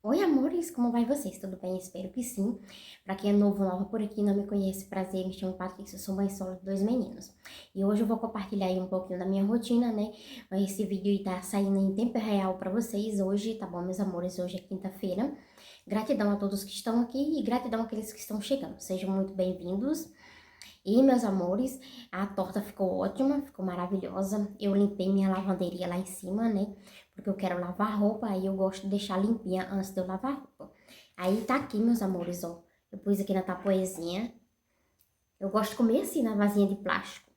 Oi, amores, como vai vocês? Tudo bem? Espero que sim. Pra quem é novo, nova por aqui, não me conhece, prazer, me chamo Patrícia, eu sou mãe solo de dois meninos. E hoje eu vou compartilhar aí um pouquinho da minha rotina, né? Esse vídeo aí tá saindo em tempo real pra vocês hoje, tá bom, meus amores? Hoje é quinta-feira. Gratidão a todos que estão aqui e gratidão àqueles que estão chegando. Sejam muito bem-vindos. E, meus amores, a torta ficou ótima, ficou maravilhosa. Eu limpei minha lavanderia lá em cima, né? Porque eu quero lavar roupa, aí eu gosto de deixar limpinha antes de eu lavar roupa. Aí tá aqui, meus amores, ó. Eu pus aqui na tapoezinha. Eu gosto de comer assim, na vasinha de plástico.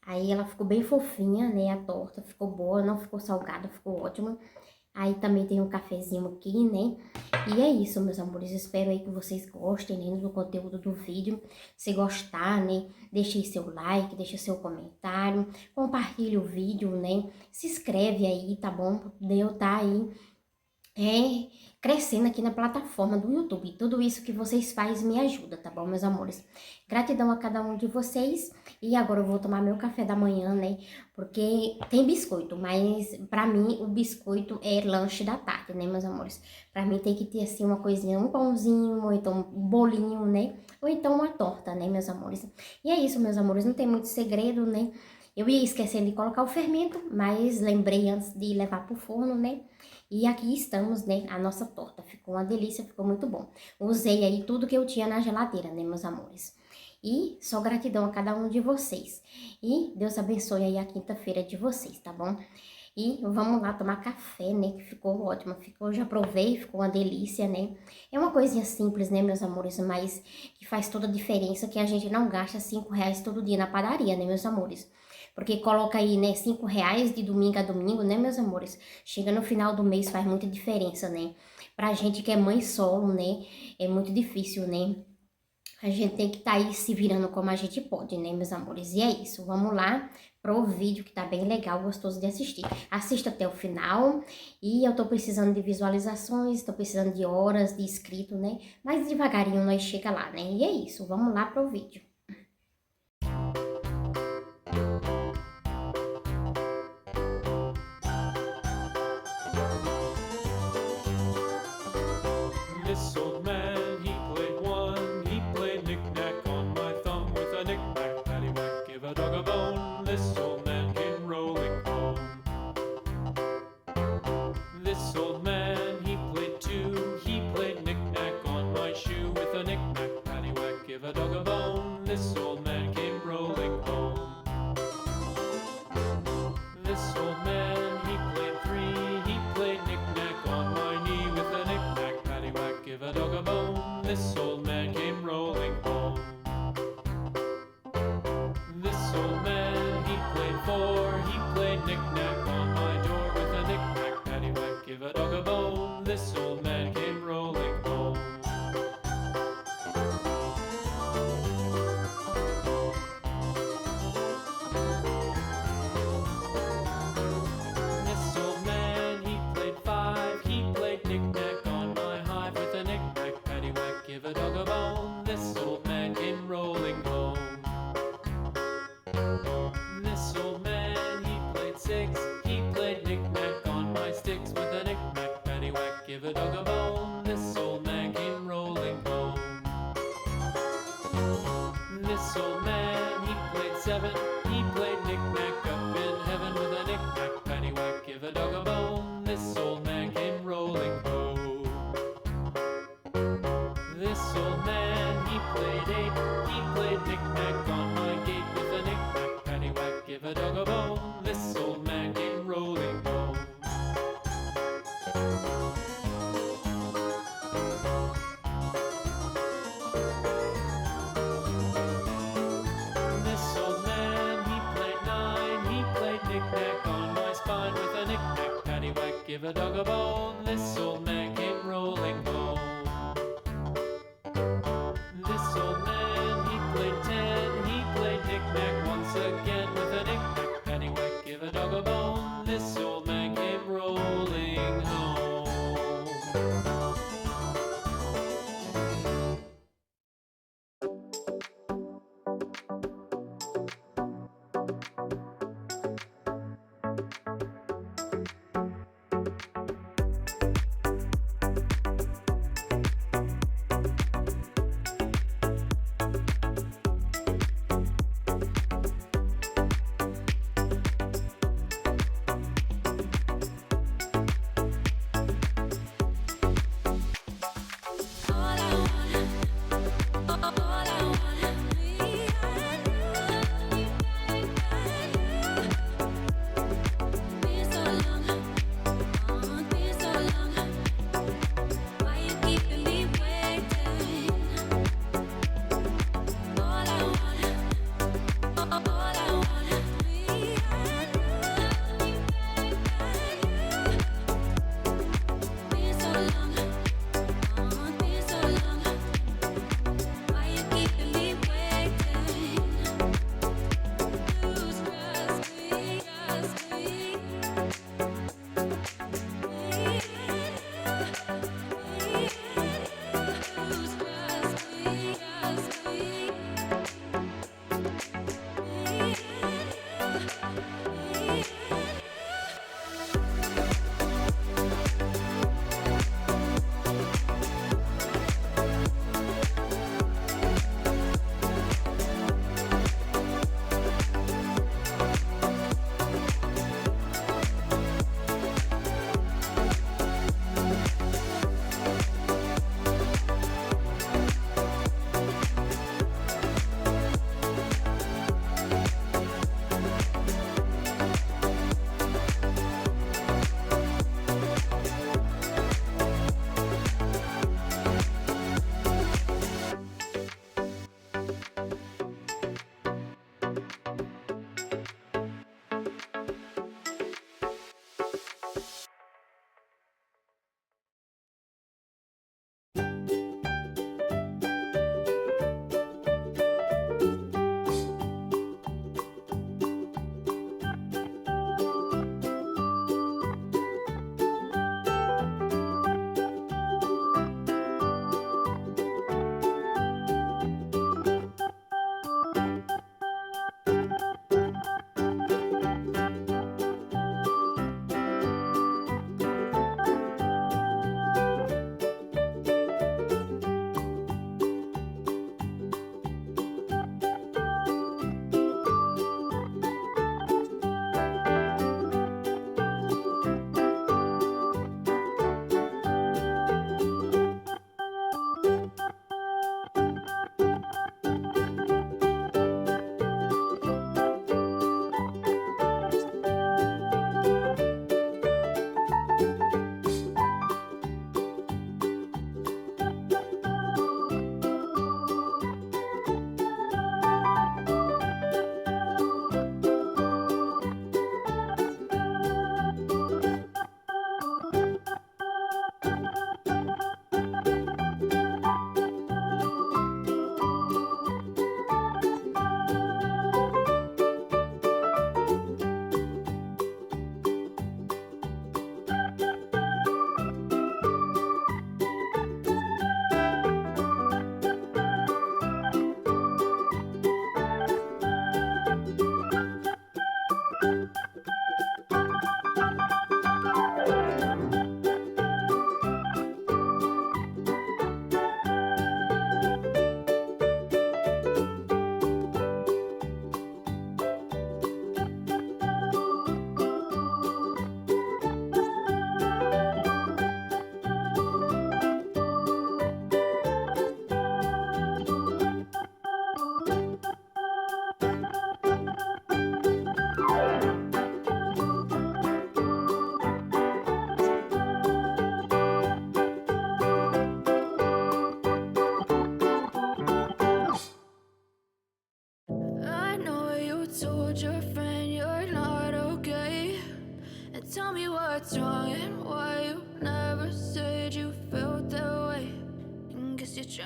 Aí ela ficou bem fofinha, né? A torta ficou boa, não ficou salgada, ficou ótima. Aí também tem um cafezinho aqui, né? E é isso, meus amores. Espero aí que vocês gostem, né, do conteúdo do vídeo. Se gostar, né, deixe aí seu like, deixe seu comentário, compartilhe o vídeo, né? Se inscreve aí, tá bom? Pra poder eu tá aí crescendo aqui na plataforma do YouTube. Tudo isso que vocês fazem me ajuda, tá bom, meus amores? Gratidão a cada um de vocês. E agora eu vou tomar meu café da manhã, né? Porque tem biscoito, mas pra mim o biscoito é lanche da tarde, né, meus amores? Pra mim tem que ter assim uma coisinha, um pãozinho, ou então um bolinho, né? Ou então uma torta, né, meus amores? E é isso, meus amores, não tem muito segredo, né? Eu ia esquecendo de colocar o fermento, mas lembrei antes de levar pro forno, né? E aqui estamos, né? A nossa torta. Ficou uma delícia, ficou muito bom. Usei aí tudo que eu tinha na geladeira, né, meus amores? E só gratidão a cada um de vocês. E Deus abençoe aí a quinta-feira de vocês, tá bom? E vamos lá tomar café, né? Que ficou ótimo. Ficou, já provei, ficou uma delícia, né? É uma coisinha simples, né, meus amores? Mas que faz toda a diferença, que a gente não gasta R$ 5 todo dia na padaria, né, meus amores? Porque coloca aí, né, R$ 5 de domingo a domingo, né, meus amores? Chega no final do mês, faz muita diferença, né? Pra gente que é mãe solo, né? É muito difícil, né? A gente tem que estar aí se virando como a gente pode, né, meus amores? E é isso, vamos lá pro vídeo que tá bem legal, gostoso de assistir. Assista até o final e eu tô precisando de visualizações, tô precisando de horas, de inscrito, né? Mas devagarinho nós chega lá, né? E é isso, vamos lá pro vídeo. This old man, he played one. He played knick-knack on my thumb with a knick-knack, paddywhack, give a dog a bone. This old man came rolling home. This old man, he played two. He played knick-knack on my shoe with a knick-knack, paddywhack, give a dog a bone. This old man came rolling home. This old man, he played three. He played knick-knack on my knee with a knick-knack, paddywhack, give a dog a bone. This old man came rolling home. This old man, he played four. He played knick-knack on my door with a knick-knack, paddywhack, give a dog a bone. This old man came rolling home. This old man, he played five. He played knick-knack on my hive with a knick-knack, paddywhack, give a dog a bone. This old man came rolling home. This old man, he played six. He played knick-knack on my sticks with a knick-knack, paddywhack, give a dog a bone. This old man came rolling home. This old man, he played seven. He played knick-knack up in heaven with a knick-knack, paddywhack, give a dog a bone. This old man came rolling home. This old man, he played eight. He played knick-knack on my gate with a knick-knack, paddywhack, give a dog a bone. This old man came rolling home. This old man, he played nine. He played knick-knack on my spine with a knick-knack, paddywhack, give a dog a bone. This old man came rolling home. This old man, he played ten. He played knick-knack once again with a knick-knack, paddywhack, give a dog a bone. This old man came rolling home.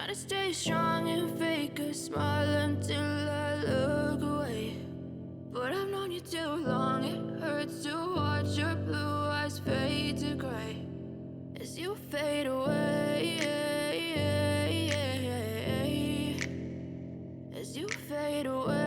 Trying to stay strong and fake a smile until I look away. But I've known you too long, it hurts to watch your blue eyes fade to gray as you fade away, as you fade away.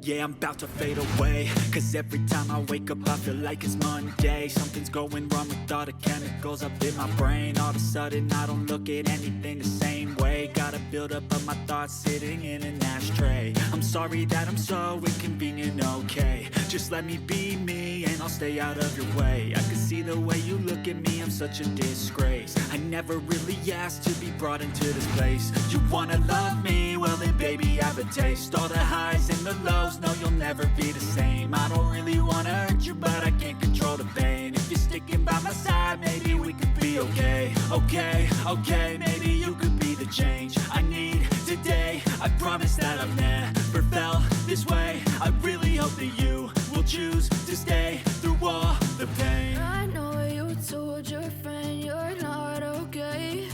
Yeah, I'm about to fade away, cause every time I wake up I feel like it's Monday. Something's going wrong with all the chemicals up in my brain. All of a sudden I don't look at anything the same way. Gotta build up of my thoughts sitting in an ashtray. I'm sorry that I'm so inconvenient, okay. Just let me be me and I'll stay out of your way. I can see the way you look at me, I'm such a disgrace. I never really asked to be brought into this place. You wanna love me? Well then baby I have a taste. All the highs and the lows, no you'll never be the same. I don't really wanna hurt you but I can't control the pain. If you're sticking by my side maybe we could be okay. Okay, maybe you could be the change I need today. I promise that I've never felt this way. I really hope that you will choose to stay through all the pain. I know you told your friend you're not okay,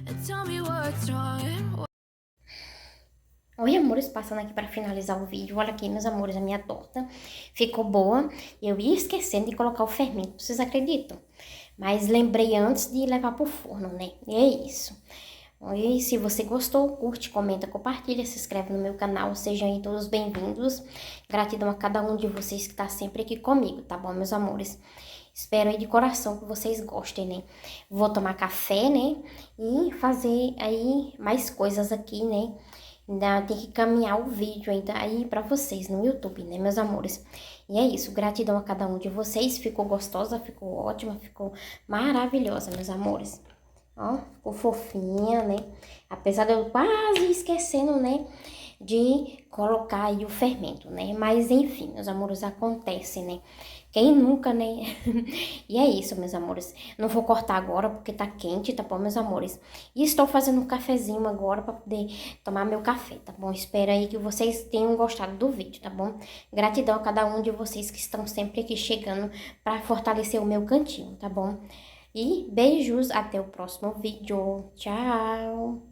and tell me what's wrong and what. Oi, amores, passando aqui para finalizar o vídeo. Olha aqui, meus amores, a minha torta ficou boa. Eu ia esquecendo de colocar o fermento, vocês acreditam? Mas lembrei antes de levar pro forno, né? E é isso. E se você gostou, curte, comenta, compartilha, se inscreve no meu canal. Sejam aí todos bem-vindos. Gratidão a cada um de vocês que tá sempre aqui comigo, tá bom, meus amores? Espero aí de coração que vocês gostem, né? Vou tomar café, né? E fazer aí mais coisas aqui, né? Ainda tem que caminhar o vídeo ainda aí pra vocês no YouTube, né, meus amores? E é isso, gratidão a cada um de vocês. Ficou gostosa, ficou ótima, ficou maravilhosa, meus amores. Ó, ficou fofinha, né? Apesar de eu quase esquecendo, né, de colocar aí o fermento, né? Mas enfim, meus amores, acontece, né? Quem nunca, né? E é isso, meus amores. Não vou cortar agora porque tá quente, tá bom, meus amores? E estou fazendo um cafezinho agora pra poder tomar meu café, tá bom? Espero aí que vocês tenham gostado do vídeo, tá bom? Gratidão a cada um de vocês que estão sempre aqui chegando pra fortalecer o meu cantinho, tá bom? E beijos, até o próximo vídeo. Tchau!